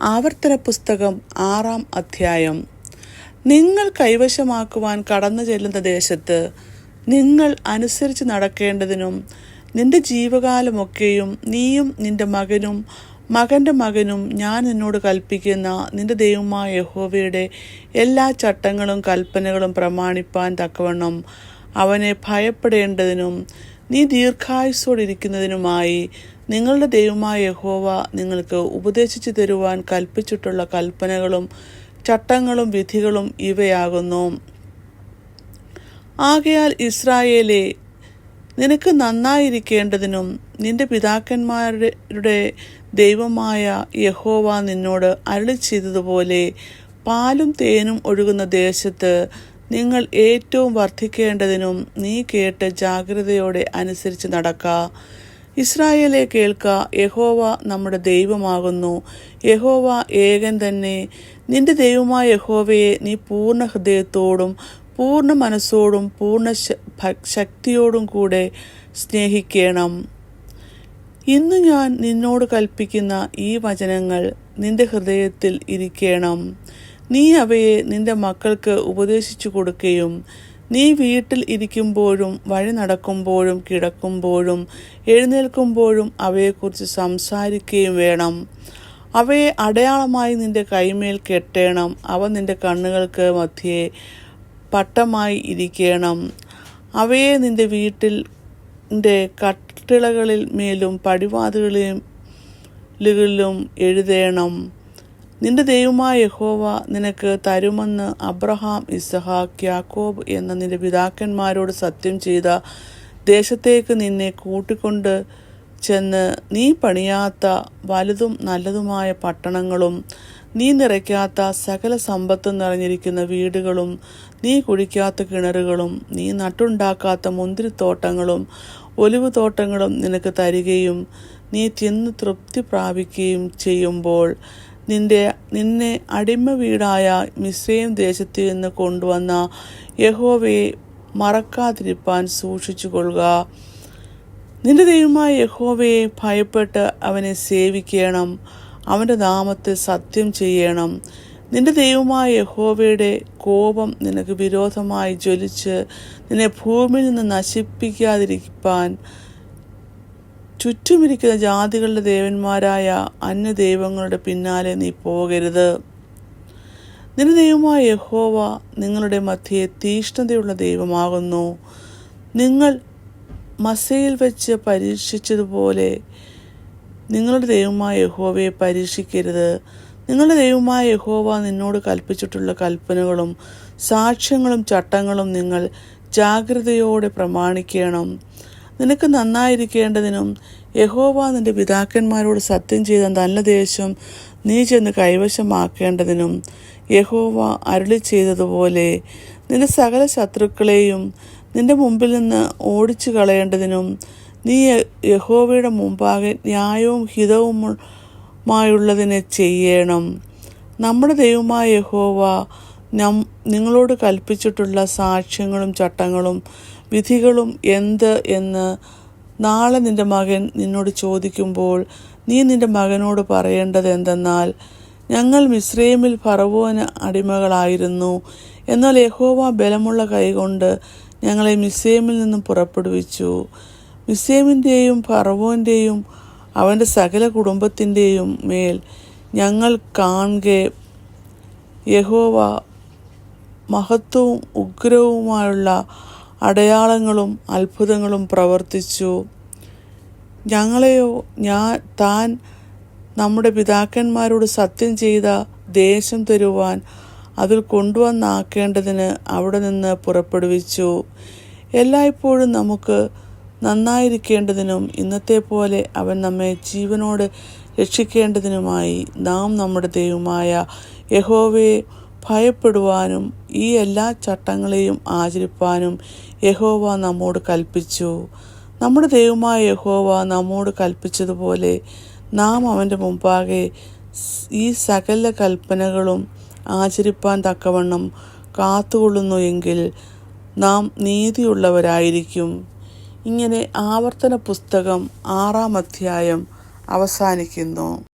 ആവർത്തന പുസ്തകം 6-ാം അധ്യായം. നിങ്ങൾ കൈവശമാക്കുവാൻ കടന്നു ചെല്ലുന്ന ദേശത്ത് നിങ്ങൾ അനുസരിച്ച് നടക്കേണ്ടതിനും നിന്റെ ജീവകാലമൊക്കെയും നീയും നിന്റെ മകനും മകൻ്റെ മകനും ഞാൻ നിന്നോട് കൽപ്പിക്കുന്ന നിന്റെ ദൈവമായ യഹോവയുടെ എല്ലാ ചട്ടങ്ങളും കൽപ്പനകളും പ്രമാണിപ്പാൻ തക്കവണ്ണം അവനെ ഭയപ്പെടേണ്ടതിനും നീ ദീർഘായുസ്സോടിരിക്കുന്നതിനുമായി നിങ്ങളുടെ ദൈവമായ യഹോവ നിങ്ങൾക്ക് ഉപദേശിച്ചു തരുവാൻ കൽപ്പിച്ചിട്ടുള്ള കൽപ്പനകളും ചട്ടങ്ങളും വിധികളും ഇവയാകുന്നു. ആകയാൽ ഇസ്രായേലേ, നിനക്ക് നന്നായിരിക്കേണ്ടതിനും നിന്റെ പിതാക്കന്മാരുടെ ദൈവമായ യഹോവ നിന്നോട് അരുളിച്ചെയ്തതുപോലെ പാലും തേനും ഒഴുകുന്ന ദേശത്ത് നിങ്ങൾ ഏറ്റവും വർദ്ധിക്കേണ്ടതിനും നീ കേട്ട് ജാഗ്രതയോടെ അനുസരിച്ച് നടക്ക. ഇസ്രായേലേ, കേൾക്ക, യഹോവ നമ്മുടെ ദൈവമാകുന്നു. യഹോവ ഏകൻ തന്നെ. നിന്റെ ദൈവമായ യഹോവയെ നീ പൂർണ്ണ ഹൃദയത്തോടും പൂർണ്ണ മനസ്സോടും പൂർണ്ണ ശക്തിയോടും കൂടെ സ്നേഹിക്കണം. ഇന്ന് ഞാൻ നിന്നോട് കൽപ്പിക്കുന്ന ഈ വചനങ്ങൾ നിന്റെ ഹൃദയത്തിൽ ഇരിക്കണം. നീ അവയെ നിന്റെ മക്കൾക്ക് ഉപദേശിച്ചു കൊടുക്കുകയും നീ വീട്ടിൽ ഇരിക്കുമ്പോഴും വഴി നടക്കുമ്പോഴും കിടക്കുമ്പോഴും എഴുന്നേൽക്കുമ്പോഴും അവയെക്കുറിച്ച് സംസാരിക്കുകയും വേണം. അവയെ അടയാളമായി നിന്റെ കൈമേൽ കെട്ടേണം. അവ നിന്റെ കണ്ണുകൾക്ക് മധ്യേ പട്ടമായി ഇരിക്കണം. അവയെ നിന്റെ വീട്ടിൻ്റെ കട്ടിളകളിൽ മേലും പടിവാതിലുകളിലും എഴുതേണം. നിന്റെ ദൈവമായ യഹോവ നിനക്ക് തരുമെന്ന് അബ്രഹാം, ഇസഹാക്ക്, യാക്കോബ് എന്ന നിന്റെ പിതാക്കന്മാരോട് സത്യം ചെയ്ത ദേശത്തേക്ക് നിന്നെ കൂട്ടിക്കൊണ്ട് ചെന്ന് നീ പണിയാത്ത വലുതും നല്ലതുമായ പട്ടണങ്ങളും നീ നിറയ്ക്കാത്ത സകല സമ്പത്തും നിറഞ്ഞിരിക്കുന്ന വീടുകളും നീ കുഴിക്കാത്ത കിണറുകളും നീ നട്ടുണ്ടാക്കാത്ത മുന്തിരിത്തോട്ടങ്ങളും ഒലിവ് തോട്ടങ്ങളും നിനക്ക് തരികയും നീ തിന്ന് തൃപ്തി പ്രാപിക്കുകയും ചെയ്യുമ്പോൾ നിന്നെ അടിമ വീടായ മിസ്രയീം ദേശത്തു നിന്ന് കൊണ്ടുവന്ന യഹോവയെ മറക്കാതിരിപ്പാൻ സൂക്ഷിച്ചു കൊള്ളുക. നിന്റെ ദൈവമായ യഹോവയെ ഭയപ്പെട്ട് അവനെ സേവിക്കണം. അവൻ്റെ നാമത്തിൽ സത്യം ചെയ്യണം. നിന്റെ ദൈവമായ യഹോവയുടെ കോപം നിനക്ക് വിരോധമായി ജ്വലിച്ച് നിന്നെ ഭൂമിയിൽ നിന്ന് നശിപ്പിക്കാതിരിക്കാൻ ചുറ്റുമിരിക്കുന്ന ജാതികളുടെ ദേവന്മാരായ അന്യദൈവങ്ങളുടെ പിന്നാലെ നീ പോകരുത്. നിന്റെ ദൈവമായ യഹോവ നിങ്ങളുടെ മധ്യേ തീഷ്ണതയുള്ള ദൈവമാകുന്നു. നിങ്ങൾ മസ്സയിൽ വെച്ച് പരീക്ഷിച്ചതുപോലെ നിങ്ങളുടെ ദൈവമായ യഹോവയെ പരീക്ഷിക്കരുത്. നിങ്ങളുടെ ദൈവമായ യഹോവ നിന്നോട് കൽപ്പിച്ചിട്ടുള്ള കൽപ്പനകളും സാക്ഷ്യങ്ങളും ചട്ടങ്ങളും നിങ്ങൾ ജാഗ്രതയോടെ പ്രമാണിക്കണം. നിനക്ക് നന്നായിരിക്കേണ്ടതിനും യഹോവ നിന്റെ പിതാക്കന്മാരോട് സത്യം ചെയ്ത നല്ല ദേശം നീ ചെന്ന് കൈവശമാക്കേണ്ടതിനും യഹോവ അരുളി ചെയ്തതുപോലെ നിന്റെ സകല ശത്രുക്കളെയും നിന്റെ മുമ്പിൽ നിന്ന് ഓടിച്ചു കളയേണ്ടതിനും നീ യഹോവയുടെ മുമ്പാകെ ന്യായവും ഹിതവുമായുള്ളതിനെ ചെയ്യണം. നമ്മുടെ ദൈവമായ യഹോവ നിങ്ങളോട് കൽപ്പിച്ചിട്ടുള്ള സാക്ഷ്യങ്ങളും ചട്ടങ്ങളും വിധികളും എന്ത് എന്ന് നാളെ നിന്റെ മകൻ നിന്നോട് ചോദിക്കുമ്പോൾ നീ നിന്റെ മകനോട് പറയേണ്ടത് എന്തെന്നാൽ, ഞങ്ങൾ മിസ്രയീമിൽ ഫറവോന് അടിമകളായിരുന്നു. എന്നാൽ യഹോവ ബലമുള്ള കൈകൊണ്ട് ഞങ്ങളെ മിസ്രയീമിൽ നിന്നും പുറപ്പെടുവിച്ചു. മിസ്രയീമിൻ്റെയും ഫറവോൻ്റെയും അവൻ്റെ സകല കുടുംബത്തിൻ്റെയും മേൽ ഞങ്ങൾ കാണെ യഹോവ മഹത്വവും ഉഗ്രവുമായുള്ള അടയാളങ്ങളും അത്ഭുതങ്ങളും പ്രവർത്തിച്ചു. ഞങ്ങളെയോ താൻ നമ്മുടെ പിതാക്കന്മാരോട് സത്യം ചെയ്ത ദേശം തരുവാൻ അതിൽ കൊണ്ടുവന്നാക്കേണ്ടതിന് അവിടെ നിന്ന് പുറപ്പെടുവിച്ചു. എല്ലായ്പ്പോഴും നമുക്ക് നന്നായിരിക്കേണ്ടതിനും ഇന്നത്തെ പോലെ അവൻ നമ്മെ ജീവനോടെ രക്ഷിക്കേണ്ടതിനുമായി നാം നമ്മുടെ ദൈവമായ യഹോവയെ ഭയപ്പെടുവാനും ഈ എല്ലാ ചട്ടങ്ങളെയും ആചരിപ്പാനും യഹോവ നമ്മോട് കൽപ്പിച്ചു. നമ്മുടെ ദൈവമായ യഹോവ നമ്മോട് കൽപ്പിച്ചതുപോലെ നാം അവൻ്റെ മുമ്പാകെ ഈ സകല കൽപ്പനകളും ആചരിപ്പാൻ തക്കവണ്ണം കാത്തുകൊള്ളുന്നു എങ്കിൽ നാം നീതിയുള്ളവരായിരിക്കും. ഇങ്ങനെ ആവർത്തന പുസ്തകം 6-ാം അധ്യായം അവസാനിക്കുന്നു.